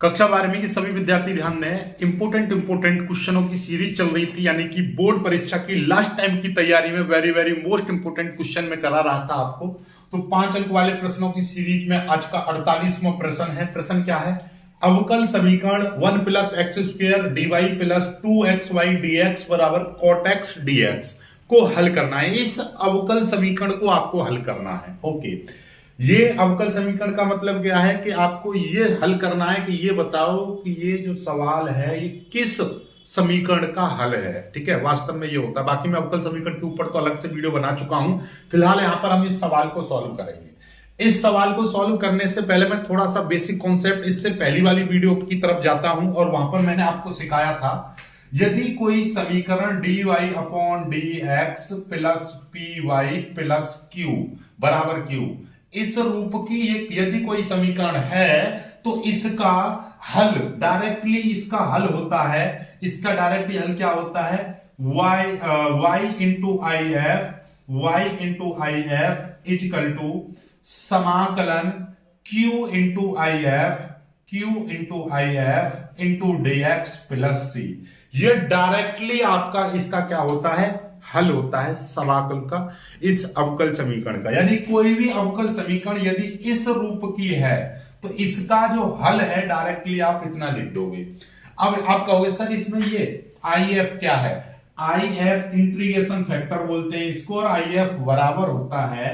कक्षा 12वीं की सभी विद्यार्थी ध्यान दें। इंपोर्टेंट क्वेश्चनों की सीरीज चल रही थी, यानी कि बोर्ड परीक्षा की लास्ट टाइम की तैयारी में very very most important question में करा रहा था आपको। तो 5 अंक वाले प्रश्नों की सीरीज में आज का 48वां प्रश्न है। प्रश्न क्या है? अवकल समीकरण 1 plus x square d y plus 2xy dx बराबर कॉट एक्स dx को हल करना है। इस अवकल समीकरण को आपको हल करना है। ओके, ये अवकल समीकरण का मतलब क्या है कि आपको ये हल करना है कि ये बताओ कि ये जो सवाल है ये किस समीकरण का हल है। ठीक है, वास्तव में ये होता है। बाकी मैं अवकल समीकरण के ऊपर तो अलग से वीडियो बना चुका हूं। फिलहाल यहां पर हम इस सवाल को सॉल्व करेंगे। इस सवाल को सॉल्व करने से पहले मैं थोड़ा सा बेसिक कॉन्सेप्ट इससे पहली वाली वीडियो की तरफ जाता हूं, और वहां पर मैंने आपको सिखाया था, यदि कोई समीकरण dy upon dx plus py plus q बराबर q, इस रूप की यदि कोई समीकरण है तो इसका हल डायरेक्टली इसका हल होता है। इसका डायरेक्टली हल क्या होता है? y into I F is equal to समाकलन q into I F into dx plus c। ये डायरेक्टली आपका इसका क्या होता है? हल होता है समाकल का, इस अवकल समीकरण का। यानी कोई भी अवकल समीकरण यदि इस रूप की है तो इसका जो हल है डायरेक्टली आप इतना लिख दोगे। अब आप कहोगे सर इसमें ये आई एफ क्या है? आई एफ इंटीग्रेशन फैक्टर बोलते हैं इसको, और आई एफ बराबर होता है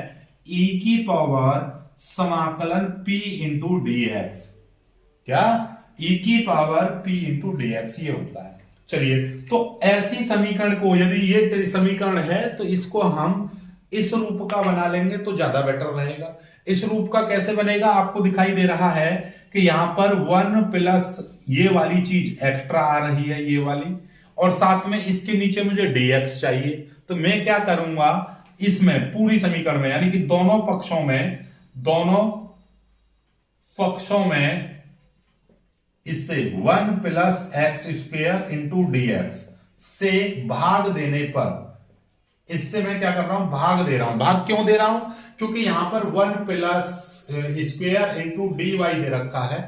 e की पावर समाकलन p इंटू dx। क्या? e की पावर p इंटू dx ये होता है। चलिए, तो ऐसी समीकरण को, यदि ये समीकरण है तो इसको हम इस रूप का बना लेंगे तो ज्यादा बेटर रहेगा। इस रूप का कैसे बनेगा? आपको दिखाई दे रहा है कि यहां पर 1 प्लस ये वाली चीज एक्स्ट्रा आ रही है, ये वाली, और साथ में इसके नीचे मुझे dx चाहिए। तो मैं क्या करूंगा, इसमें पूरी समीकरण में, यानी कि दोनों पक्षों में इससे 1 plus x square into dx से भाग देने पर, इससे मैं क्या कर रहा हूं? भाग दे रहा हूं। भाग क्यों दे रहा हूं? क्योंकि यहां पर 1 प्लस स्क्वायर इंटू dy दे रखा है।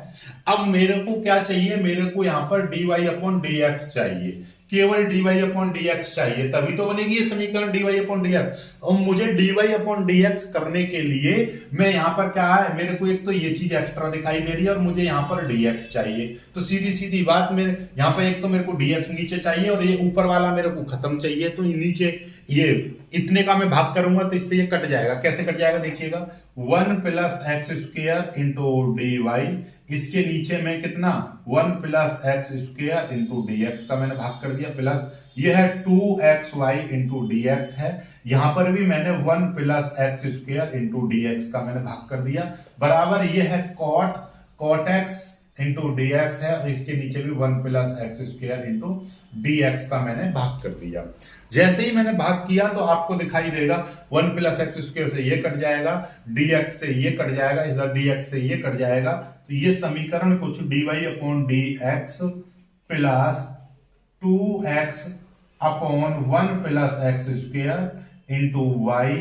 अब मेरे को क्या चाहिए? मेरे को यहां पर dy अपॉन dx चाहिए, केवल dy अपॉन dx चाहिए, तभी तो बनेगी ये समीकरण dy अपॉन dx। और मुझे dy अपॉन dx करने के लिए मैं यहां पर क्या है, मेरे को एक तो ये चीज एक्स्ट्रा दिखाई दे रही है और मुझे यहां पर dx चाहिए। तो सीधी सीधी बात, मेरे यहां पर एक तो मेरे को dx नीचे चाहिए और ये ऊपर वाला मेरे को खत्म चाहिए। तो नीचे ये इतने का मैं भाग करूंगा तो इससे ये कट जाएगा। कैसे कट जाएगा देखिएगा, 1 plus x square into dy, इसके नीचे में कितना 1 plus x square into dx का मैंने भाग कर दिया, प्लस ये है 2xy इंटू dx है। यहां पर भी मैंने 1 plus x square into dx का मैंने भाग कर दिया, बराबर ये है कॉट एक्स इंटू dx है, और इसके नीचे भी 1 plus x square into dx का मैंने भाग कर दिया। जैसे ही मैंने भाग किया तो आपको दिखाई देगा 1 प्लस एक्स स्क्वायर से ये कट जाएगा, dx से ये कट जाएगा, इधर dx से ये कट जाएगा। तो ये समीकरण कुछ dy upon dx plus 2x upon 1 plus x square into y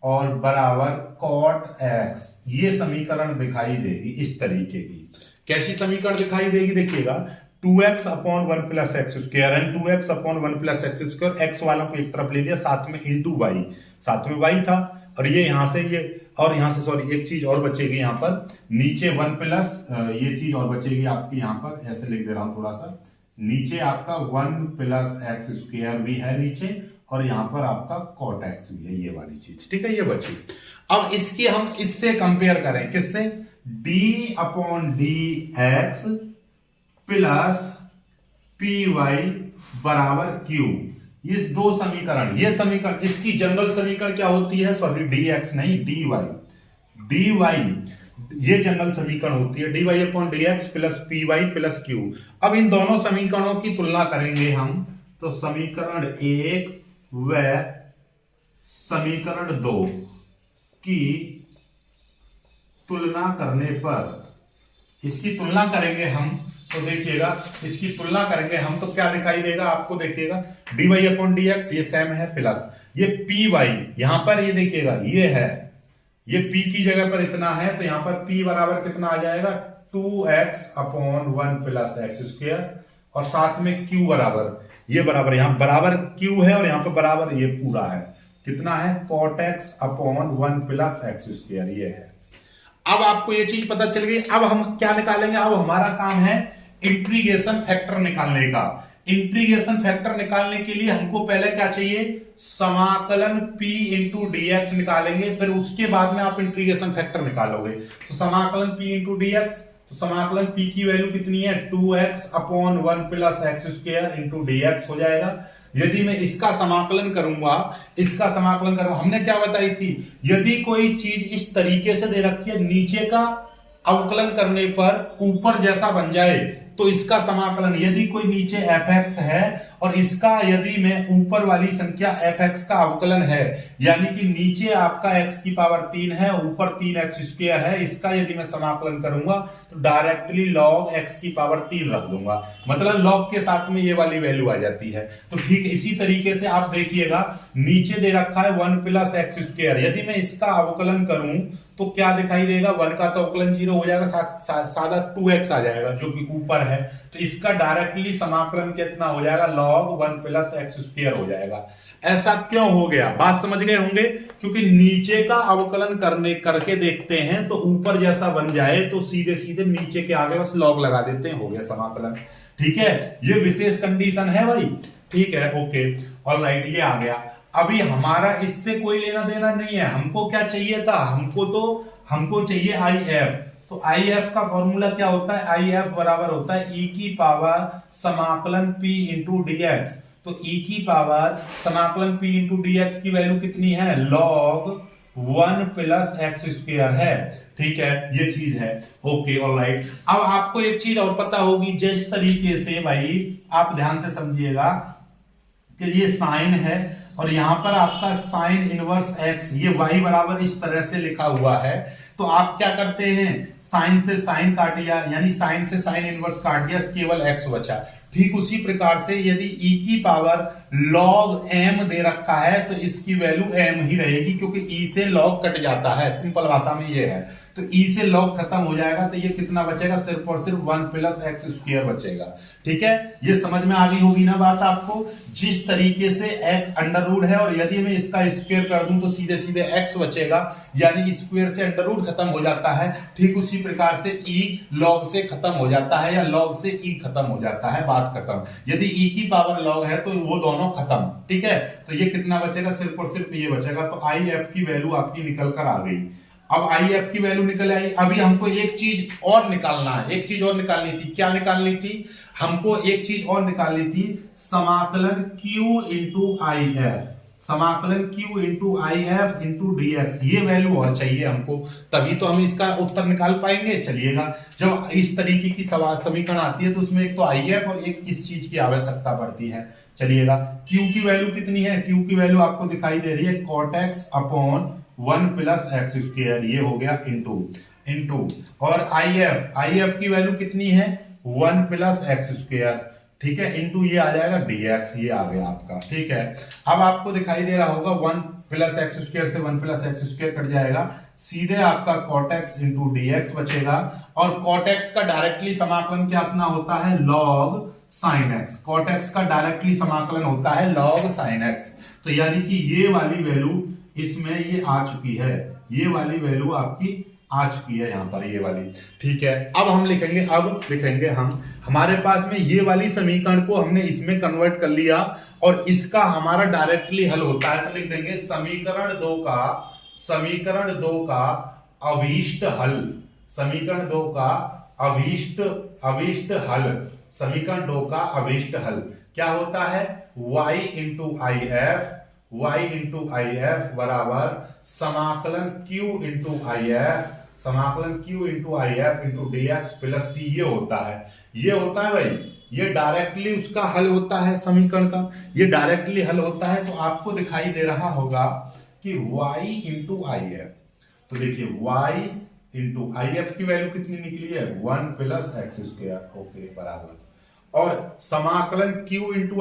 और बराबर कॉट x, ये समीकरण दिखाई देगी इस तरीके की। कैसी समीकरण दिखाई देगी देखिएगा, 2x upon 1 plus x square and 2x upon 1 plus x square, x वालों को एक तरफ ले लिया, साथ में इंटू y, साथ में y था, और ये यहां से ये, और यहां से सॉरी एक चीज और बचेगी यहां पर, नीचे 1 प्लस ये चीज और बचेगी आपकी, यहां पर ऐसे लिख दे रहा हूं थोड़ा सा, नीचे आपका 1 प्लस एक्स स्क्वायर भी है नीचे, और यहां पर आपका कॉट एक्स भी है, ये वाली चीज। ठीक है, ये बची। अब इसकी हम इससे कंपेयर करें, किससे? d upon dx plus py बराबर q। इस दो समीकरण, ये समीकरण, इसकी जनरल समीकरण क्या होती है? सॉरी dx नहीं, dy ये जनरल समीकरण होती है, dy upon dx plus py plus q। अब इन दोनों समीकरणों की तुलना करेंगे हम, तो समीकरण 1 व समीकरण 2 की तुलना करने पर, इसकी तुलना करेंगे हम तो देखिएगा, इसकी तुलना करेंगे हम तो क्या दिखाई देगा आपको, देखिएगा dy अपॉन dx ये सेम है, प्लस ये py यहां पर, ये देखिएगा ये है, ये p की जगह पर इतना है, तो यहां पर p बराबर कितना आ जाएगा 2x upon 1 plus x square और साथ में q बराबर, ये बराबर, यहां बराबर q है और यहां पर बराबर ये पूरा है, कितना है cot x upon 1 plus x square, ये है। अब आपको ये चीज पता चल गई। अब हम क्या निकालेंगे, अब हमारा काम है इंटीग्रेशन फैक्टर निकालने का। इंटीग्रेशन फैक्टर निकालने के लिए हमको पहले क्या चाहिए, समाकलन p इंटू dx निकालेंगे, फिर उसके बाद में आप इंटीग्रेशन फैक्टर निकालोगे। तो समाकलन p इंटू dx, तो समाकलन p की वैल्यू कितनी है, 2x upon 1 plus x square into dx हो जाएगा। यदि मैं इसका समाकलन करूंगा, इसका समाकलन करूंगा, हमने क्या बताई थी, यदि कोई चीज इस तरीके से दे रखी है, नीचे का अवकलन करने पर ऊपर जैसा बन जाए, तो इसका समाकलन, यदि कोई नीचे fx है और इसका यदि मैं ऊपर वाली संख्या fx का अवकलन है, यानी कि नीचे आपका x की पावर 3 है, ऊपर 3x स्क्वायर है, इसका यदि मैं समाकलन करूंगा तो डायरेक्टली log x की पावर 3 रख दूंगा, मतलब log के साथ में ये वाली वैल्यू आ जाती है। तो ठीक इसी तरीके से आप देखिएगा, नीचे दे रखा है 1 प्लस एक्स स्क्वायर, यदि मैं इसका अवकलन करूं तो क्या दिखाई देगा, 1 का तो अवकलन 0 हो जाएगा, सादा 2x आ जाएगा जो कि ऊपर है, तो इसका डायरेक्टली समाकलन कितना हो जाएगा, log 1 प्लस एक्स स्क्वायर हो जाएगा। ऐसा क्यों हो गया, बात समझ गए होंगे, क्योंकि नीचे का अवकलन करके देखते हैं तो ऊपर जैसा बन जाए तो सीधे सीधे नीचे के आगे बस log लगा देते हैं, हो गया समाकलन। ठीक है, ये विशेष कंडीशन है भाई, ठीक है, ओके, ऑलराइट, ये आ गया। अभी हमारा इससे कोई लेना देना नहीं है, हमको क्या चाहिए था, हमको चाहिए IF। तो IF का फॉर्मूला क्या होता है, IF बराबर होता है e की पावर समाकलन p इंटू dx। तो e की पावर समाकलन p इंटू dx की वैल्यू कितनी है, log 1 प्लस एक्स स्क्वायर है। ठीक है, ये चीज है, ओके, ऑलराइट। अब आपको एक चीज और पता होगी, जिस तरीके से भाई आप ध्यान से समझिएगा कि ये साइन है और यहां पर आपका साइन इनवर्स एक्स, ये y बराबर इस तरह से लिखा हुआ है, तो आप क्या करते हैं, साइन से साइन काट दिया, यानी साइन से साइन इनवर्स काट दिया, केवल x बचा। ठीक उसी प्रकार से यदि e की पावर log m दे रखा है तो इसकी वैल्यू m ही रहेगी, क्योंकि e से log कट जाता है, सिंपल भाषा में ये है। तो e से log खत्म हो जाएगा तो ये कितना बचेगा, सिर्फ और सिर्फ 1 प्लस एक्स स्क्वायर बचेगा। ठीक है, ये समझ में आ गई होगी ना बात आपको, जिस तरीके से x अंडर रूट है और यदि मैं इसका स्क्वायर कर दूं तो सीधे सीधे x बचेगा, यानी स्क्वायर से अंडर रूट खत्म हो जाता है। ठीक उसी प्रकार से e log से खत्म हो जाता है या log से e खत्म हो जाता है, बात खत्म। यदि e की पावर log है तो वो दोनों खत्म। ठीक है, तो ये कितना बचेगा, सिर्फ और सिर्फ ये बचेगा। तो IF की वैल्यू आपकी निकल कर आ गई। अब IF की वैल्यू निकल आई, अभी हमको एक चीज और निकालना है, एक चीज और निकालनी थी। क्या निकालनी थी, हमको एक चीज और निकालनी थी, समाकलन Q इंटू IF, समाकलन Q into IF into dx, ये वैल्यू और चाहिए हमको, तभी तो हम इसका उत्तर निकाल पाएंगे। चलिएगा, जब इस तरीके की समीकरण आती है तो उसमें एक तो IF और एक इस चीज की आवश्यकता पड़ती है। चलिएगा, Q की वैल्यू कितनी है, Q की वैल्यू आपको दिखाई दे रही है cot x upon 1 plus x square, ये हो गया इंटू और IF की वैल्यू कितनी है, 1 प्लस एक्स स्क्वायर। ठीक है, इंटू ये आ जाएगा dx, ये आ गया आपका। ठीक है, अब आपको दिखाई दे रहा होगा 1 प्लस एक्स स्क्वायर से 1 प्लस एक्स स्क्वायर कट जाएगा, सीधे आपका cot x इंटू dx बचेगा। और cot x का डायरेक्टली समाकलन क्या अपना होता है, log sin x। cot x का डायरेक्टली समाकलन होता है log sin x। तो यानी कि ये वाली वैल्यू इसमें ये आ चुकी है, ये वाली वैल्यू आपकी आ चुकी है यहाँ पर, ये वाली। ठीक है, अब हम लिखेंगे हम हमारे पास में ये वाली समीकरण को हमने इसमें कन्वर्ट कर लिया और इसका हमारा डायरेक्टली हल होता है, तो लिख देंगे समीकरण 2 का अभीष्ट हल, समीकरण 2 का अभीष्ट हल, समीकरण 2 का अभीष्ट हल क्या होता है, y इंटू IF बराबर समाकलन Q into IF into dx plus c, ये होता है भाई, ये डायरेक्टली उसका हल होता है समीकरण का, ये डायरेक्टली हल होता है। तो आपको दिखाई दे रहा होगा कि y इंटू IF, तो देखिए y इंटू IF की वैल्यू कितनी निकली है, 1 प्लस एक्स स्क्वायर, ओके, बराबर। और समाकलन Q इंटू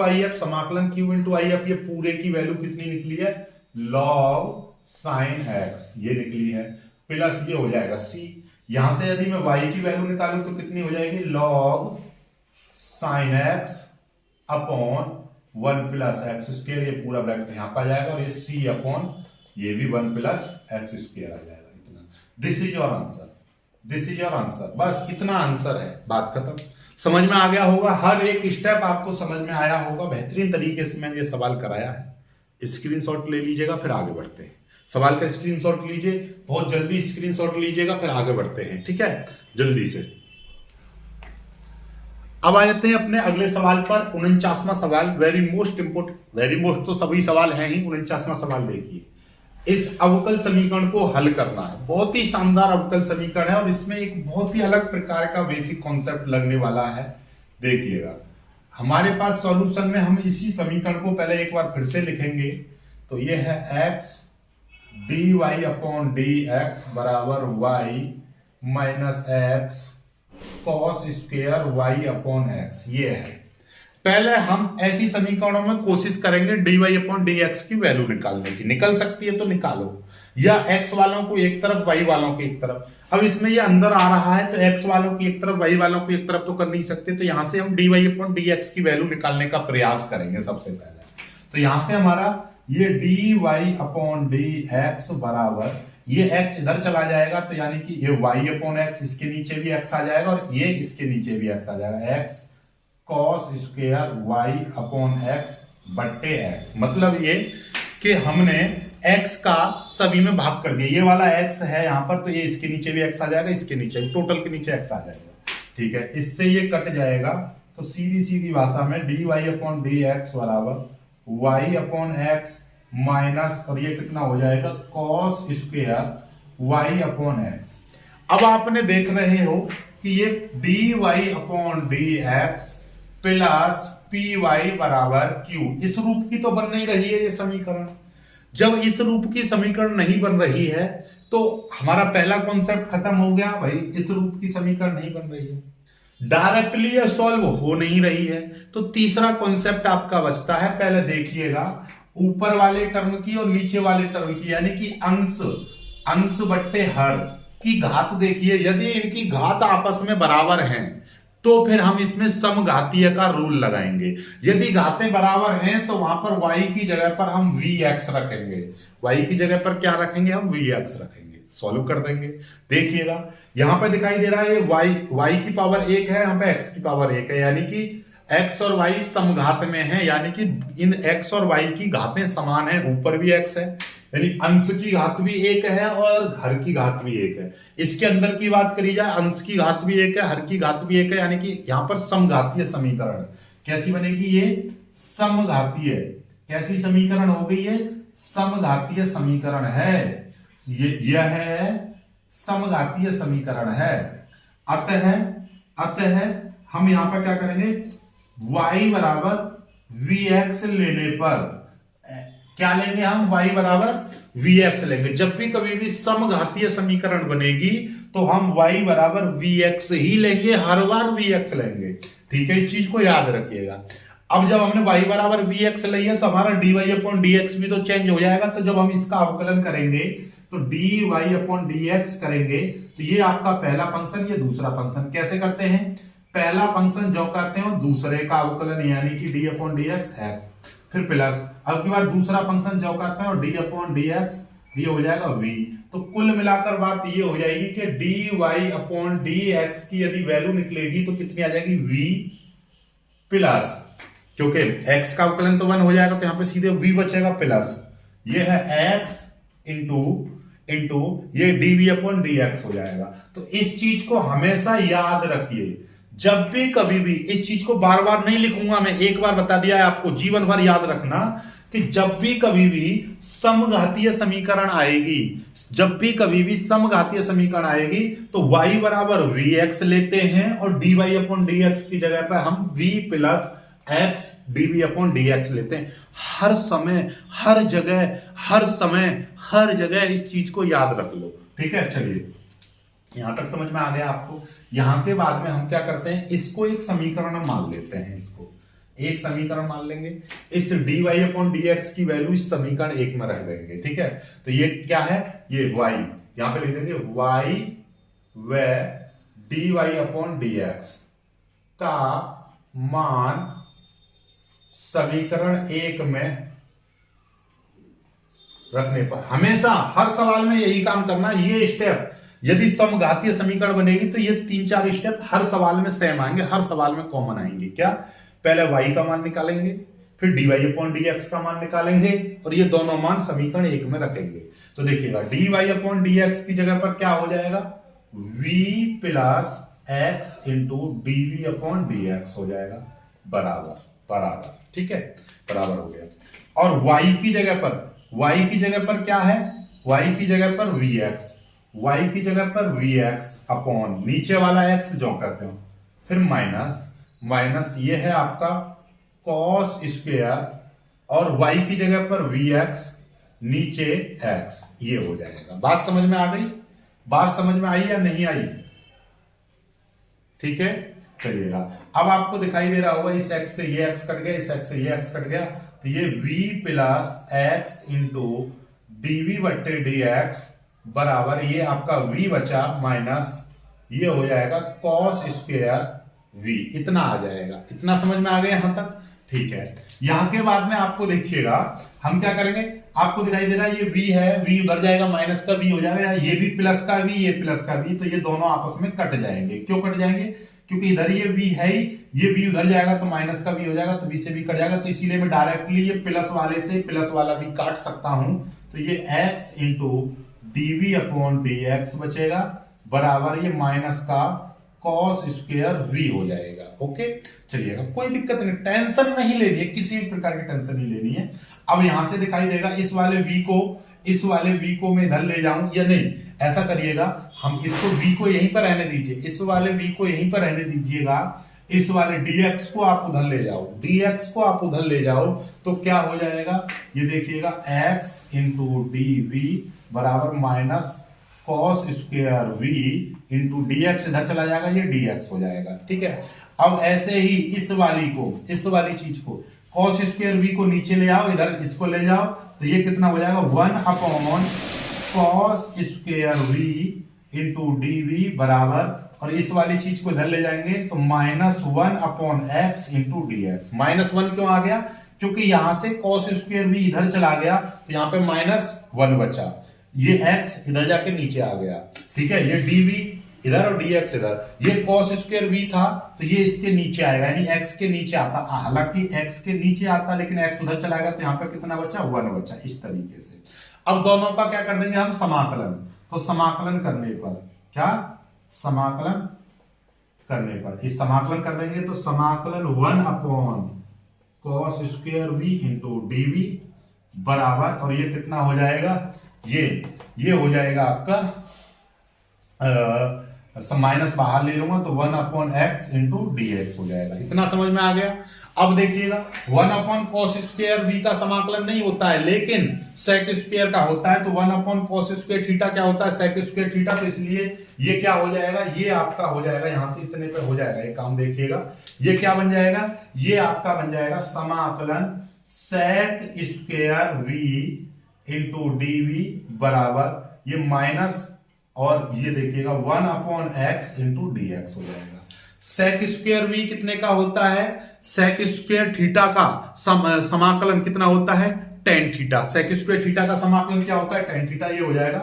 IF, ये पूरे की वैल्यू कितनी निकली है, log sin x, ये निकली है, प्लस ये हो जाएगा C। यहां से यदि मैं y की वैल्यू निकालूं तो कितनी हो जाएगी, log sin x upon 1 plus x square, ये पूरा ब्रैकेट यहां पर आ जाएगा, और ये c अपॉन ये भी 1 प्लस एक्स स्क्वायर आ जाएगा। इतना, this is your answer, this is your answer. बस इतना आंसर है, बात खत्म। समझ में आ गया होगा, हर एक स्टेप आपको समझ में आया होगा। बेहतरीन तरीके से मैंने ये सवाल कराया है। स्क्रीनशॉट ले लीजिएगा, फिर आगे बढ़ते हैं। सवाल का स्क्रीनशॉट लीजिए, बहुत जल्दी स्क्रीनशॉट लीजिएगा, फिर आगे बढ़ते हैं, ठीक है, जल्दी से। अब आ जाते हैं अपने अगले सवाल पर, 49वां सवाल, very most important. Very most तो सभी सवाल हैं ही। 49वां सवाल देखिए, इस अवकल समीकरण को हल करना है। बहुत ही शानदार अवकल समीकरण है, और इसमें एक बहुत ही अलग प्रकार का बेसिक कॉन्सेप्ट लगने वाला है। देखिएगा, हमारे पास सॉल्यूशन में हम इसी समीकरण को पहले एक बार फिर से लिखेंगे। तो ये है x dy upon d x बराबर y minus x cos square y upon x. ये है, पहले हम ऐसी समीकरणों में कोशिश करेंगे dy अपॉन डी एक्स की वैल्यू निकालने की। निकल सकती है तो निकालो, या x वालों को एक तरफ y वालों की एक तरफ। अब इसमें ये अंदर आ रहा है तो x वालों की एक तरफ y वालों की एक तरफ तो कर नहीं सकते, तो यहां से हम dy अपॉन डी एक्स की वैल्यू निकालने का प्रयास करेंगे सबसे पहले। तो यहां से हमारा ये dy अपॉन डी एक्स बराबर, ये x इधर चला जाएगा तो यानी कि ये y अपॉन x, इसके नीचे भी x आ जाएगा, और ये इसके नीचे भी x आ जाएगा, x cos square y upon x बट्टे x। मतलब ये कि हमने x का सभी में भाग कर दिया। ये वाला x है यहाँ पर, तो ये इसके नीचे भी x आ जाएगा, इसके नीचे भी, टोटल के नीचे x आ जाएगा, ठीक है। इससे ये कट जाएगा, तो सीधी सीधी भाषा में dy अपॉन डी एक्स बराबर y अपॉन x माइनस, और ये कितना हो जाएगा, cos square y upon x। अब आपने देख रहे हो कि ये dy upon d x plus p y बराबर क्यू, इस रूप की तो बन नहीं रही है ये समीकरण। जब इस रूप की समीकरण नहीं बन रही है तो हमारा पहला कॉन्सेप्ट खत्म हो गया, भाई इस रूप की समीकरण नहीं बन रही है, डायरेक्टली ये सॉल्व हो नहीं रही है। तो तीसरा कॉन्सेप्ट आपका बचता है। पहले देखिएगा ऊपर वाले टर्म की और नीचे वाले टर्म की, यानी कि अंश बट्टे हर की घात देखिए। यदि इनकी घात आपस में बराबर हैं तो फिर हम इसमें समघातीय का रूल लगाएंगे। यदि घातें बराबर हैं तो वहां पर y की जगह पर हम vx रखेंगे, y की जगह पर क्या रखेंगे, हम vx रखेंगे, सॉल्व कर देंगे। देखिएगा यहां पर दिखाई दे रहा है y की पावर 1 है, यहां पे x की पावर 1 है, यानी कि x और y समघात में है, यानी कि इन x और y की घातें समान है। ऊपर भी x है, यानी अंश की घात भी 1 है और हर की घात भी 1 है। इसके अंदर की बात करी जाए, अंश की घात भी 1 है, हर की घात भी 1 है, यानी कि यहां पर समघातीय समीकरण कैसी बनेगी, ये समघातीय, कैसी समीकरण हो गई है, समघातीय समीकरण है। यह है समघातीय समीकरण है। अतः हम यहां पर क्या करेंगे, y बराबर vx लेने पर क्या लेंगे, हम y बराबर vx लेंगे। जब भी कभी भी समघातीय समीकरण बनेगी तो हम y बराबर vx ही लेंगे, हर बार vx लेंगे, ठीक है, इस चीज को याद रखिएगा। अब जब हमने y बराबर vx लिया तो हमारा dy अपॉन dx भी तो चेंज हो जाएगा। तो जब हम इसका अवकलन करेंगे तो dy अपॉन dx करेंगे, तो ये आपका पहला फंक्शन, ये दूसरा फंक्शन। कैसे करते हैं, पहला फंक्शन जो करते हैं दूसरे का अवकलन, यानी कि डी अपॉन डी एक्स, फिर प्लस, अब की बार दूसरा फंक्शन जो करते हैं डी अपॉन डी एक्स, ये हो जाएगा v। तो कुल मिलाकर बात ये हो जाएगी कि dy अपॉन डी एक्स की यदि वैल्यू निकलेगी तो कितनी आ जाएगी, v प्लस, क्योंकि x का अवकलन तो 1 हो जाएगा तो यहां पे सीधे v बचेगा प्लस, ये है x इंटू ये dv अपॉन dx हो जाएगा। तो इस चीज को हमेशा याद रखिए, जब भी कभी भी, इस चीज को बार बार नहीं लिखूंगा मैं, एक बार बता दिया है आपको, जीवन भर याद रखना कि जब भी कभी भी समघातीय समीकरण आएगी, जब भी कभी भी समघातीय समीकरण आएगी तो y बराबर vx लेते हैं और dy अपॉन dx की जगह पर हम v plus x dv upon dx लेते हैं। हर समय, हर जगह, हर समय, हर जगह इस चीज को याद रख लो, ठीक है। चलिए यहां तक समझ में आ गया आपको। यहां के बाद में हम क्या करते हैं, इसको एक समीकरण मान लेते हैं, इसको एक समीकरण मान लेंगे। इस dy अपॉन dx की वैल्यू इस समीकरण 1 में रख देंगे, ठीक है। तो ये क्या है, ये y, यहां पे लिख देंगे y व dy अपॉन dx का मान समीकरण 1 में रखने पर। हमेशा हर सवाल में यही काम करना। ये स्टेप यदि समघातीय समीकरण बनेगी तो ये 3-4 स्टेप हर सवाल में सेम आएंगे, हर सवाल में कॉमन आएंगे। क्या? पहले y का मान निकालेंगे, फिर dy अपॉन dx का मान निकालेंगे और ये दोनों मान समीकरण 1 में रखेंगे। तो देखिएगा dy अपॉन dx की जगह पर क्या हो जाएगा, v plus x into dv upon dx हो जाएगा, बराबर बराबर। ठीक है, बराबर हो गया। और y की जगह पर क्या है, y की जगह पर vx, y की जगह पर vx अपॉन नीचे वाला x जो करते हो, फिर माइनस ये है आपका cos स्क्वायर और y की जगह पर vx नीचे x, ये हो जाएगा। बात समझ में आ गई? बात समझ में आई या नहीं आई? ठीक है, चलिएगा। अब आपको दिखाई दे रहा होगा इस x से ये x कट गया, इस x से ये x कट गया, तो ये v plus x into dv बट्टे dx बराबर ये आपका v बचा माइनस ये हो जाएगा cos स्क्वायर v, इतना आ जाएगा। इतना समझ में आ गया यहां तक? ठीक है। यहां के बाद में आपको देखिएगा हम क्या करेंगे, आपको दिखाई दे रहा है ये v है, v उधर जाएगा, माइनस का v हो जाएगा, ये भी प्लस का v, ये प्लस का v, तो ये दोनों आपस में कट जाएंगे। क्यों कट जाएंगे? क्योंकि इधर ये v है ही, ये v उधर जाएगा तो माइनस का v हो जाएगा, तो v से v कट जाएगा, तो इसीलिए मैं डायरेक्टली ये प्लस वाले से प्लस वाला v काट सकता हूं। तो ये x into dv upon dx बचेगा बराबर ये माइनस का cos स्क्वायर v हो जाएगा। ओके, चलिएगा, कोई दिक्कत नहीं, टेंशन नहीं लेनी है, किसी भी प्रकार की टेंशन नहीं लेनी है। अब यहां से दिखाई देगा इस वाले v को मैं इधर ले जाऊं या नहीं, ऐसा करिएगा, हम इसको v को यहीं पर रहने दीजिए, इस वाले v को यहीं पर रहने दीजिएगा, इस वाले dx को आप उधर ले जाओ, तो क्या हो जाएगा, ये देखिएगा x इंटू dv बराबर minus cos square v into dx इधर चला जाएगा, ये dx हो जाएगा। ठीक है, अब ऐसे ही इस वाली चीज को cos स्क्वायर v को नीचे ले आओ, इधर इसको ले जाओ, तो ये कितना हो जाएगा 1 upon cos square v into dv बराबर, और इस वाली चीज को इधर ले जाएंगे तो -1 अपॉन x इंटू dx। -1 क्यों आ गया? क्योंकि यहां से cos स्क्वायर v इधर चला गया, तो यहां पे -1 बचा, ये x इधर जाके नीचे आ गया। ठीक है, ये dv इधर और dx इधर, ये cos स्क्वायर v था तो ये इसके नीचे आएगा, यानी x के नीचे आता, हालांकि x के नीचे आता लेकिन x उधर चला गया, तो यहाँ पे कितना बचा 1 बचा, इस तरीके से। अब दोनों का क्या कर देंगे हम, समाकलन। तो समाकलन करने पर क्या, समाकलन करने पर इस समाकलन कर देंगे, तो समाकलन 1 upon cos square v into dv बराबर, और ये कितना हो जाएगा, ये हो जाएगा आपका माइनस बाहर ले लूंगा तो 1 अपॉन x इंटू dx हो जाएगा। इतना समझ में आ गया? अब देखिएगा 1 अपॉन cos स्क्वायर v का समाकलन नहीं होता है, लेकिन sec स्क्वायर का होता है, तो 1 अपॉन cos स्क्वायर थीटा क्या होता है, sec स्क्वायर थीटा, तो इसलिए ये क्या हो जाएगा, ये आपका हो जाएगा, यहां से इतने पे हो जाएगा, एक काम देखिएगा, ये क्या बन जाएगा, ये आपका बन जाएगा समाकलन sec square v into dv बराबर ये माइनस, और ये देखिएगा 1 अपॉन x इंटू dx हो जाएगा। सेक स्क्वायर v कितने का होता है, सेक स्क्वायर थीटा का समाकलन कितना होता है, tan theta. Sec square theta का समाकलन क्या होता है, टेन थीटा, ये हो जाएगा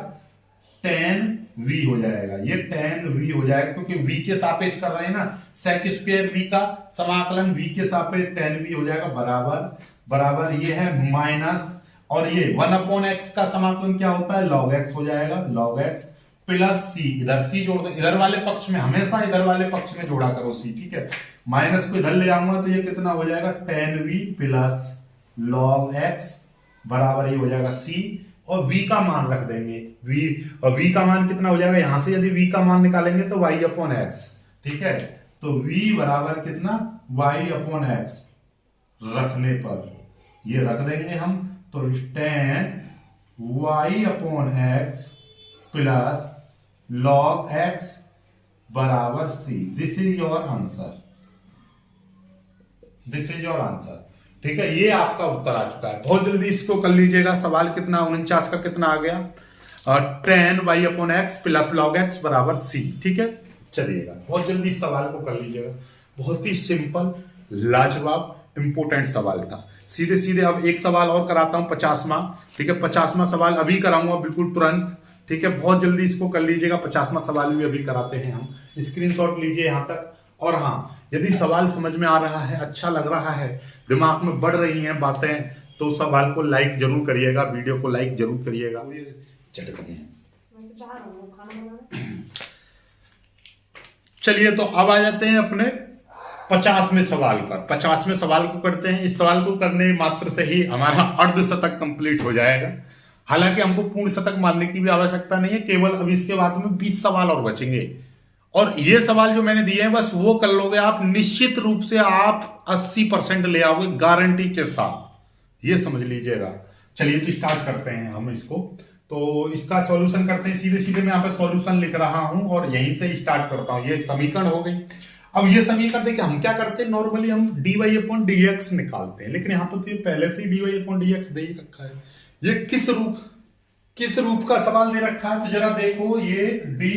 टेन v हो जाएगा, ये टेन v हो जाएगा, क्योंकि v के सापेक्ष कर रहे हैं ना, सेक स्क्वायर v का समाकलन v के सापेक्ष टेन v हो जाएगा बराबर ये है माइनस, और ये 1 अपॉन x का समाकलन क्या होता है, log x हो जाएगा, log x प्लस c, इधर c जोड़ दो, इधर वाले पक्ष में, हमेशा इधर वाले पक्ष में जोड़ा करो c। ठीक है, माइनस को इधर ले आऊंगा तो ये कितना हो जाएगा 10v प्लस log x बराबर ये हो जाएगा c, और v का मान रख देंगे, v का मान कितना हो जाएगा, यहां से यदि v का मान निकालेंगे तो y अपॉन x। ठीक है, तो v बराबर कितना, y अपॉन x रखने पर ये रख देंगे हम, तो tan y upon x plus log x बराबर c। This is your answer, this is your answer. ठीक है, ये आपका उत्तर आ चुका है। बहुत जल्दी इसको कर लीजिएगा। सवाल कितना 49 का कितना आ गया, tan y upon x plus log x बराबर c। ठीक है, चलिएगा बहुत जल्दी इस सवाल को कर लीजिएगा, बहुत ही सिंपल लाजवाब इंपोर्टेंट सवाल था। सीधे सीधे अब एक सवाल और कराता हूं 50वां। ठीक है, 50वां सवाल अभी कराऊंगा बिल्कुल तुरंत। ठीक है, बहुत जल्दी इसको कर लीजिएगा। 50वां सवाल भी अभी कराते हैं हम, स्क्रीनशॉट लीजिए यहां तक। और हाँ, यदि सवाल समझ में आ रहा है, अच्छा लग रहा है, दिमाग में बढ़ रही हैं बातें, तो सवाल को लाइक जरूर करिएगा, वीडियो को लाइक जरूर करिएगा। चलिए तो अब आ जाते हैं अपने 50वें सवाल पर। 50वें सवाल को करते हैं। इस सवाल को करने मात्र से ही हमारा अर्धशतक कंप्लीट हो जाएगा। हालांकि हमको पूर्ण शतक मारने की भी आवश्यकता नहीं है, केवल अब इसके बाद में 20 सवाल और बचेंगे। और ये सवाल जो मैंने दिए हैं बस वो कर लोगे आप, निश्चित रूप से आप 80% ले आओगे गारंटी के साथ, ये समझ लीजिएगा। चलिए तो स्टार्ट करते हैं हम इसको। तो इसका सॉल्यूशन करते हैं। सीधे सीधे मैं यहाँ पे सॉल्यूशन लिख रहा हूं और यहीं से स्टार्ट करता हूं। ये समीकरण हो गई। अब ये समीकरण देखिए हम क्या करते हैं, नॉर्मली हम dy अपॉन dx निकालते हैं, लेकिन यहाँ पर तो ये पहले से ही dy अपॉन dx दे ही रखा है। ये किस रूप का सवाल दे रखा है, तो जरा देखो, ये dy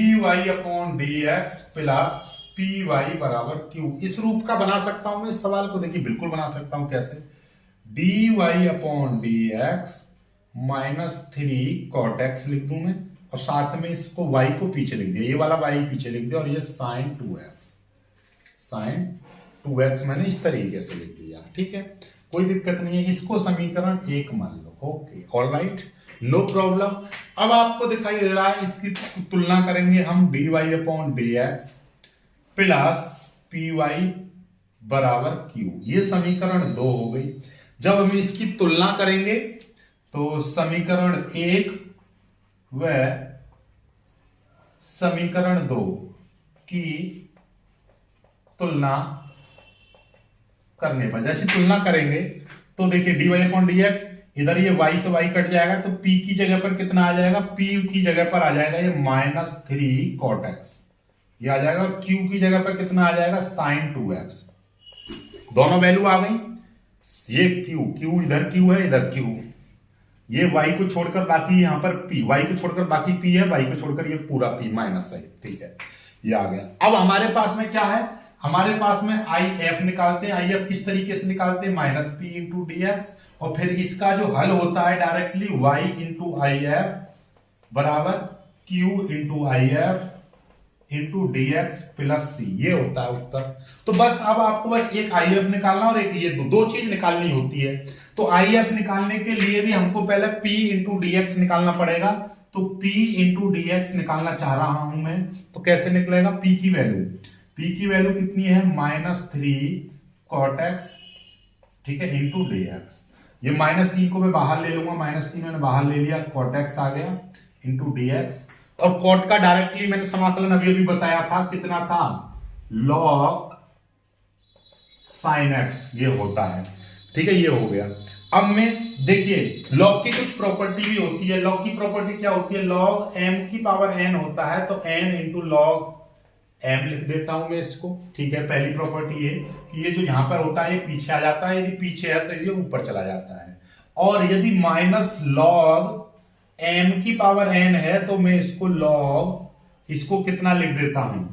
upon dx plus py बराबर q, इस रूप का बना सकता हूं मैं इस सवाल को। देखिए बिल्कुल बना सकता हूं, कैसे, dy upon dx minus 3 cot x लिख दूं मैं, और साथ में इसको y को पीछे लिख दिया, ये वाला y पीछे लिख दिया, और ये sin 2x मैंने इस तरीके से लिख दिया। ठीक है, कोई दिक्कत नहीं है। इसको समीकरण 1 मान लो। Okay, alright, no problem. अब आपको दिखाई दे रहा है, इसकी तुलना करेंगे हम dy upon dx plus py बराबर q, ये समीकरण 2 हो गई। जब हम इसकी तुलना करेंगे तो समीकरण 1 व समीकरण 2 की तुलना करने पर, जैसे तुलना करेंगे तो देखिए dy अपॉन dx, इधर ये y से y कट जाएगा तो p की जगह पर कितना आ जाएगा, p की जगह पर आ जाएगा ये माइनस 3 cot x, ये आ जाएगा, और q की जगह पर कितना आ जाएगा, sin 2x। दोनों वैल्यू आ गई। ये q इधर q है, इधर q, ये y को छोड़कर बाकी यहाँ पर p, y को छोड़कर बाकी p है, y को छोड़कर ये पूरा p माइनस है। ठीक है, ये आ गया। अब हमारे पास में क्या है, हमारे पास में if निकालते हैं। if किस तरीके से निकालते हैं, माइनस p इंटू dx, और फिर इसका जो हल होता है डायरेक्टली y इंटू if बराबर q into if into dx plus c, ये होता है उत्तर। तो बस अब आपको बस एक if निकालना और एक ये दो चीज निकालनी होती है। तो if निकालने के लिए भी हमको पहले p इंटू dx निकालना पड़ेगा। तो p इंटू dx निकालना चाह रहा हूं मैं, तो कैसे निकलेगा, p की वैल्यू कितनी है, माइनस 3 cot x, ठीक है, इंटू dx। ये माइनस 3 को मैं बाहर ले लूंगा, माइनस 3 मैंने बाहर ले लिया, cot x आ गया इंटू dx। और cot का डायरेक्टली मैंने समाकलन अभी बताया था, कितना था, log sin x, ये होता है। ठीक है, ये हो गया। अब मैं देखिए log की कुछ प्रॉपर्टी भी होती है। log की प्रॉपर्टी क्या होती है, log m की पावर n होता है, तो n इंटू log m लिख देता हूं मैं इसको। ठीक है, पहली प्रॉपर्टी ये कि ये जो यहां पर होता है ये पीछे आ जाता है, यदि पीछे है तो ये ऊपर चला जाता है। और यदि माइनस log m की पावर n है तो मैं इसको log, इसको कितना लिख देता हूं,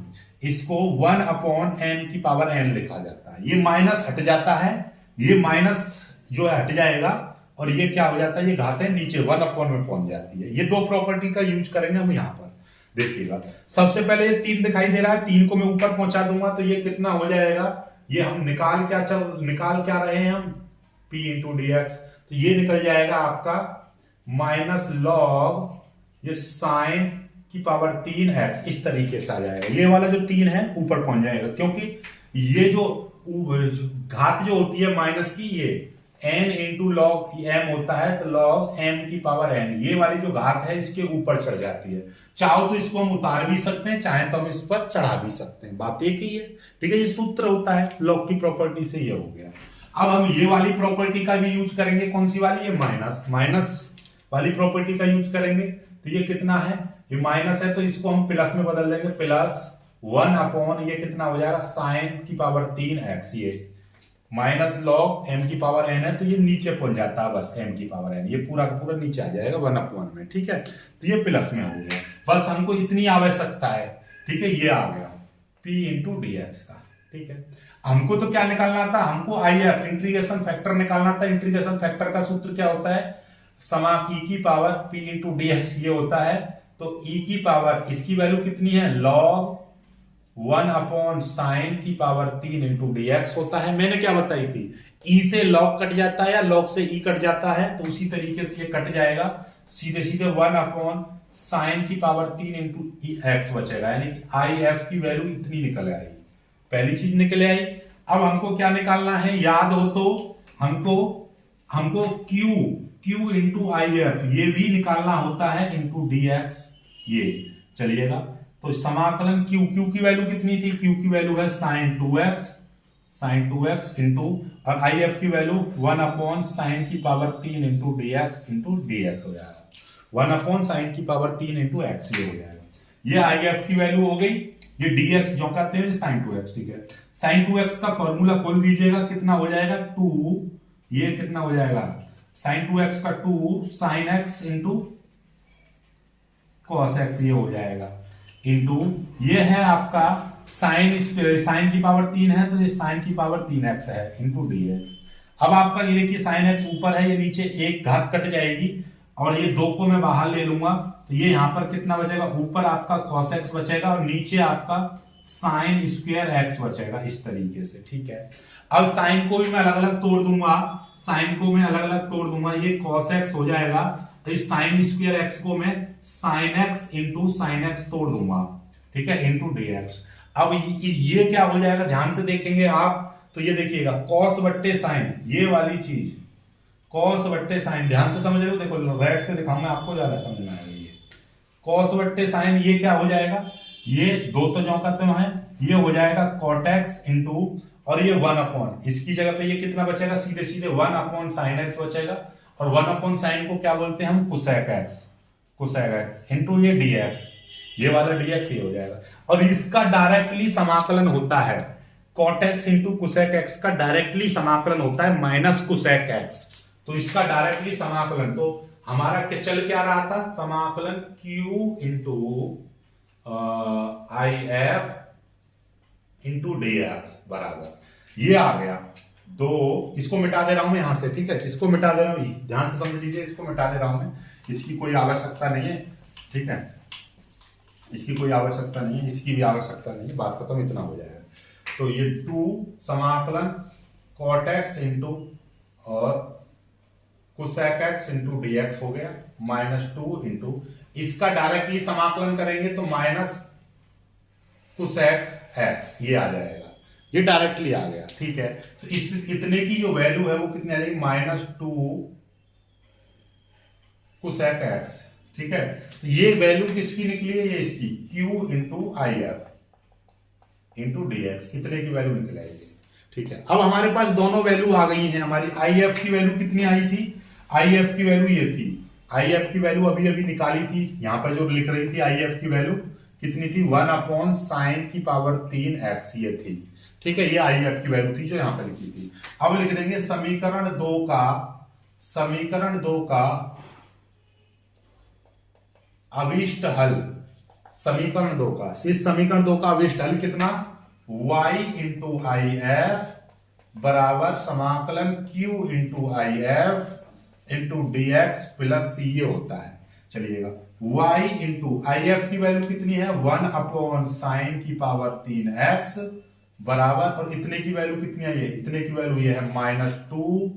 इसको 1 अपॉन n की पावर n लिखा जाता है। ये माइनस हट जाता है, ये माइनस जो है हट जाएगा, और ये क्या हो जाता है, ये घात है नीचे 1 अपॉन में पहुंच जाती है। ये दो प्रॉपर्टी का यूज करेंगे हम यहां पर। देखिएगा, सबसे पहले ये 3 दिखाई दे रहा है, 3 को मैं ऊपर पहुंचा दूंगा तो ये कितना हो जाएगा, ये हम निकाल क्या रहे हैं हम, p इंटू dx, तो ये निकल जाएगा आपका माइनस लॉग ये साइन की पावर 3x, इस तरीके से आ जाएगा। ये वाला जो 3 है ऊपर पहुंच जाएगा, क्योंकि ये जो घात जो होती है माइनस की, ये n इंटू लॉग m होता है, तो लॉग m की पावर n, ये वाली जो घात है इसके ऊपर चढ़ जाती है। चाहो तो इसको हम उतार भी सकते हैं, चाहे तो हम इस पर चढ़ा भी सकते हैं, बात एक ही है। ठीक है, ये सूत्र होता है लॉग की प्रॉपर्टी से, ये हो गया। अब हम ये वाली प्रॉपर्टी का भी यूज करेंगे, कौन सी वाली, ये माइनस वाली प्रॉपर्टी का यूज करेंगे। तो ये कितना है, ये माइनस है तो इसको हम प्लस में बदल देंगे, प्लस 1 अपॉन ये कितना हो जाएगा, साइन की पावर 3x, ये माइनस लॉग m की पावर n है तो ये नीचे पहुंच जाता है बस m की पावर n, ये पूरा का पूरा नीचे आ जाएगा 1/1 में, ठीक है। तो ये प्लस में हो गया, बस हमको इतनी आवश्यकता है, ठीक है। ये आ गया p इंटू डी एक्स का, ठीक है। हमको तो क्या निकालना था, हमको IF इंटीग्रेशन फैक्टर निकालना था। इंटीग्रेशन फैक्टर का सूत्र क्या होता है, समा e की power p into D x ये होता है। तो e की पावर इसकी वैल्यू कितनी है, लॉग 1/sin की पावर 3 इंटू डी एक्स होता है। मैंने क्या बताई थी, e से लॉग कट जाता है या लॉग से e कट जाता है, तो उसी तरीके से ये कट जाएगा, सीधे सीधे 1/sin की पावर 3 इंटू एक्स बचेगा, यानी कि IF की वैल्यू इतनी निकल आई, पहली चीज निकल आई। अब हमको क्या निकालना है, याद हो तो हमको Q इंटू IF ये भी निकालना होता है इंटू डी एक्स, ये चलिएगा। तो समाकलन Q की वैल्यू कितनी थी, Q की वैल्यू है sin 2x इंटू, और IF की वैल्यू 1/sin की पावर 3 इंटू डी एक्स हो जाएगा, 1/sin की पावर 3 इंटू एक्स ये हो जाएगा। ये IF की वैल्यू हो गई, ये dx जो कहते हैं sin 2x, ठीक है। sin 2x का फॉर्मूला खोल दीजिएगा, कितना हो जाएगा 2, ये कितना हो जाएगा sin 2x का 2 sin x into cos x ये हो जाएगा, इंटू ये है आपका साइन की पावर 3 है तो ये साइन की पावर 3x है इंटू dx। अब आपका ये देखिए sin x ऊपर है, ये नीचे एक घात कट जाएगी और ये 2 को मैं बाहर ले लूंगा, तो ये यहां पर कितना बचेगा, ऊपर आपका cos x बचेगा और नीचे आपका sin स्क्वायर x बचेगा, इस तरीके से, ठीक है। अब साइन को भी मैं अलग अलग तोड़ दूंगा, ये cos x हो जाएगा, तो इस साइन स्क्वायर x को मैं sin x into sine x तोड़ दूंगा, ठीक है, इंटू dx। अब ये क्या हो जाएगा, ध्यान से देखेंगे आप तो ये देखिएगा cos बट्टे साइन, ये वाली चीज cos बट्टे साइन, ध्यान से समझ रहे हो, देखो रेड के दिखाऊं मैं आपको, ज्यादा समझ में आएगा। ये cos बट्टे साइन ये क्या हो जाएगा, ये 2 तो जो का तो है, ये हो जाएगा cot x इंटू, और ये 1/, इसकी जगह पे ये कितना बचेगा, सीधे सीधे 1/sin x बचेगा, और 1/sin को क्या बोलते हैं हम, cosec x इंटू ये dx, ये वाला dx ये हो जाएगा। और इसका डायरेक्टली समाकलन होता है, cot x into cosec x का डायरेक्टली समाकलन होता है माइनस cosec x, तो इसका डायरेक्टली समाकलन, तो हमारा क्या चल क्या रहा था, समाकलन q into IF into dx बराबर, ये आ गया 2, इसको मिटा दे रहा हूं मैं यहां से, ठीक है, इसको मिटा दे रहा हूं, ध्यान से समझ लीजिए, इसको मिटा दे रहा हूं मैं, इसकी कोई आवश्यकता नहीं है, ठीक है, इसकी कोई आवश्यकता नहीं है, इसकी भी आवश्यकता नहीं है, बात खत्म, इतना हो जाएगा। तो ये 2 समाकलन cot x इंटू और cosec x इंटू dx हो गया, -2 इंटू, इसका डायरेक्टली समाकलन करेंगे तो माइनस cosec x ये आ जाएगा, ये डायरेक्टली आ गया, ठीक है। तो इस इतने की जो वैल्यू है वो कितनी आ जाएगी, -2 cosec x, ठीक है। तो ये वैल्यू किसकी निकली है, ये इसकी q into IF into dx, इतने की वैल्यू निकल आएगी, ठीक है। अब हमारे पास दोनों वैल्यू आ गई हैं, हमारी IF की वैल्यू कितनी आई थी, IF की वैल्यू ये थी, IF की वैल्यू अभी अभी निकाली थी, यहां पर जो लिख रही थी IF की वैल्यू कितनी थी, 1/sin की पावर 3x ये थी, ठीक है, ये IF की वैल्यू थी जो यहां पर लिखी थी। अब लिख देंगे समीकरण 2 का अभिष्ट हल, समीकरण 2 का, इस समीकरण 2 का अभिष्ट हल कितना, y इंटू IF बराबर समाकलन q into IF into dx plus c ये होता है, चलिएगा। y इंटू IF की वैल्यू कितनी है, 1/sin की पावर 3x बराबर, और इतने की वैल्यू कितनी है, ये इतने की वैल्यू ये है -2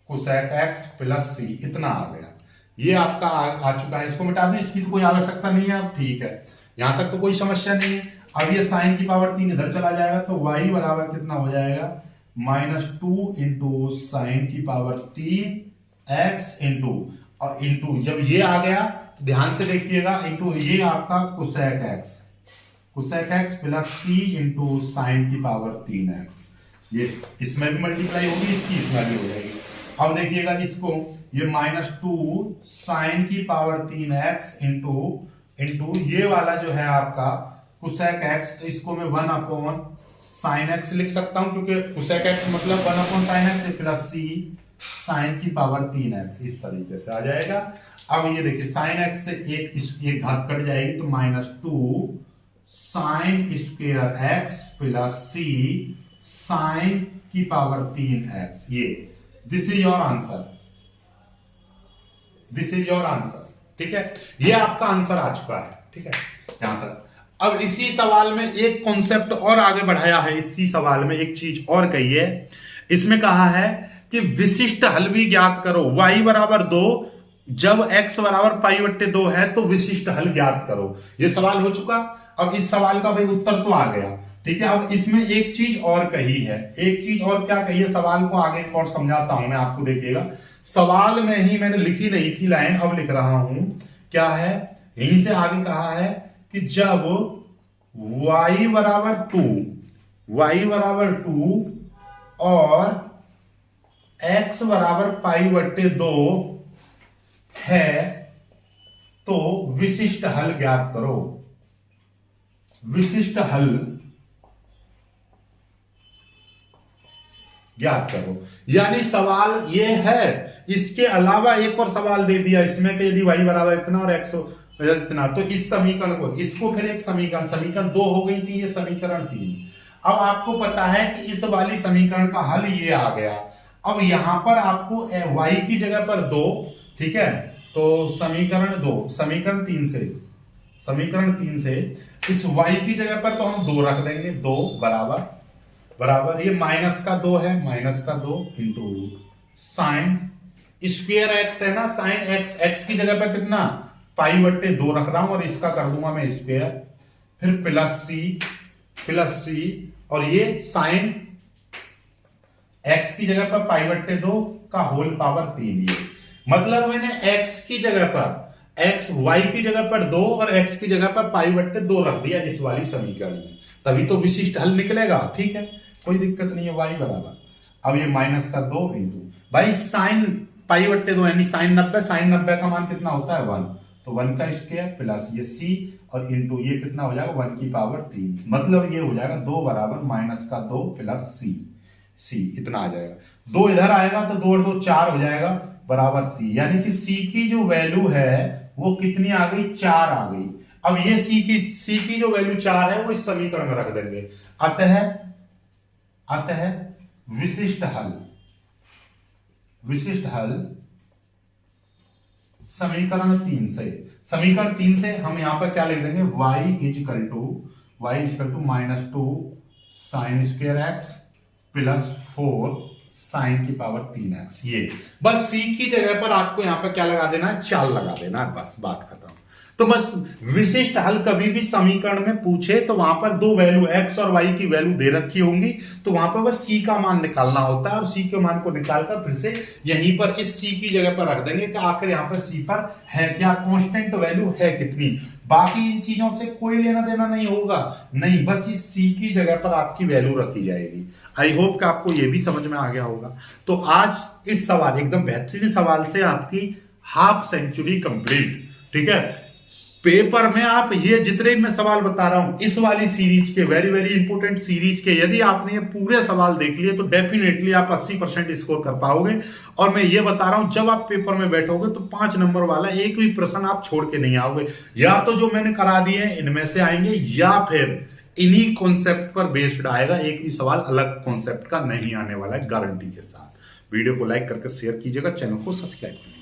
cosec x प्लस c, इतना आ गया, ये आपका आ चुका है, इसको मिटा दें, इसकी तो कोई आवश्यकता नहीं है, अब ठीक है, यहां तक तो कोई समस्या नहीं है। अब ये साइन की पावर 3 इधर चला जाएगा, तो y बराबर कितना हो जाएगा, -2 इंटू साइन की पावर 3x इंटू, और इंटू जब ये आ गया ध्यान से देखिएगा, इंटू ये आपका cosec x plus c into sine की पावर 3x, ये इसमें भी मल्टीप्लाई होगी, इसकी इसमें भी हो जाएगी। अब देखिएगा इसको, ये -2 साइन की पावर 3x इंटू ये वाला जो है आपका cosec x, तो इसको मैं 1/sin साइन एक्स लिख सकता हूं क्योंकि कोसेक एक्स मतलब 1/sin x प्लस सी साइन की पावर 3x, इस तरीके से आ जाएगा। अब ये देखिए साइन एक्स से एक घात कट जाएगी तो -2 साइन स्क्वायर एक्स प्लस सी साइन की पावर 3x। ये this is your answer, this is your answer. ठीक है, ये आपका आंसर आ चुका है। ठीक है, यहां तक। अब इसी सवाल में एक कॉन्सेप्ट और आगे बढ़ाया है, इसी सवाल में एक चीज और कही है। इसमें कहा है कि विशिष्ट हल भी ज्ञात करो, y बराबर 2 जब x बराबर π/2 है तो विशिष्ट हल ज्ञात करो। ये सवाल हो चुका। अब इस सवाल का भाई उत्तर तो आ गया। ठीक है, अब इसमें एक चीज और कही है, एक चीज और क्या कही है, सवाल को आगे और समझाता हूं मैं आपको, देखिएगा। सवाल में ही मैंने लिखी नहीं थी लाइन, अब लिख रहा हूं। क्या है, यहीं से आगे कहा है कि जब y बराबर 2 और x बराबर π/2 है तो विशिष्ट हल ज्ञात करो। विशिष्ट हल ज्ञात करो, यानी सवाल ये है। इसके अलावा एक और सवाल दे दिया इसमें कि यदि y बराबर इतना और x इतना, तो इस समीकरण को, इसको फिर एक समीकरण 2 हो गई थी, ये समीकरण 3। अब आपको पता है कि इस वाली समीकरण का हल ये आ गया। अब यहां पर आपको y की जगह पर 2, ठीक है, तो समीकरण 2, समीकरण 3 से इस y की जगह पर तो हम 2 रख देंगे, 2 बराबर ये -2 है, -2 इंटू साइन स्क्वायर एक्स है ना, साइन एक्स की जगह पर कितना π/2 रख रहा हूं और इसका कर दूंगा मैं स्क्वायर, फिर प्लस सी और ये साइन x की जगह पर π/2 का होल पावर 3। ये मतलब मैंने x की जगह पर y की जगह पर 2 और x की जगह पर π/2 रख दिया इस वाली समीकरण में, तभी तो विशिष्ट हल निकलेगा। ठीक है, कोई दिक्कत नहीं है। y बराबर, अब ये -2 इंटू भाई साइन π/2 यानी साइन 90 का मान कितना होता है 1, तो 1 का स्क्वायर प्लस ये c और इंटू ये कितना हो जाएगा 1 की पावर 3, मतलब ये हो जाएगा 2 बराबर -2 प्लस c इतना आ जाएगा। 2 इधर आएगा तो 2 और 2 4 हो जाएगा बराबर c, यानी कि c की जो वैल्यू है वो कितनी आ गई 4 आ गई। अब ये c की जो वैल्यू 4 है वो इस समीकरण में रख देंगे। अतः विशिष्ट हल समीकरण 3 से हम यहां पर क्या लिख देंगे, y equal to -2 sine square x plus 4 sine की पावर 3x। ये बस c की जगह पर आपको यहां पर क्या लगा देना है, 4 लगा देना है, बस बात खत्म। तो बस विशिष्ट हल कभी भी समीकरण में पूछे तो वहां पर 2 वैल्यू x और y की वैल्यू दे रखी होंगी, तो वहां पर बस c का मान निकालना होता है और c के मान को निकालकर फिर से यहीं पर इस c की जगह पर रख देंगे कि आखिर यहां पर c पर है क्या, कांस्टेंट वैल्यू है कितनी। बाकी इन चीजों से कोई लेना देना नहीं होगा, नहीं, बस इस c की जगह पर आपकी वैल्यू रखी जाएगी। आई होप कि आपको यह भी समझ में आ गया होगा। तो आज इस सवाल, एकदम बेहतरीन सवाल से आपकी हाफ सेंचुरी कंप्लीट। ठीक है, पेपर में आप ये जितने मैं सवाल बता रहा हूं इस वाली सीरीज के, वेरी वेरी इंपोर्टेंट सीरीज के, यदि आपने ये पूरे सवाल देख लिए तो डेफिनेटली आप 80% स्कोर कर पाओगे। और मैं ये बता रहा हूं जब आप पेपर में बैठोगे तो 5 नंबर वाला एक भी प्रश्न आप छोड़ के नहीं आओगे, या तो जो मैंने करा दिए हैं इनमें से आएंगे या फिर इन्हीं कॉन्सेप्ट पर बेस्ड आएगा। एक भी सवाल अलग कॉन्सेप्ट का नहीं आने वाला है गारंटी के साथ। वीडियो को लाइक करके शेयर कीजिएगा, चैनल को सब्सक्राइब कीजिएगा।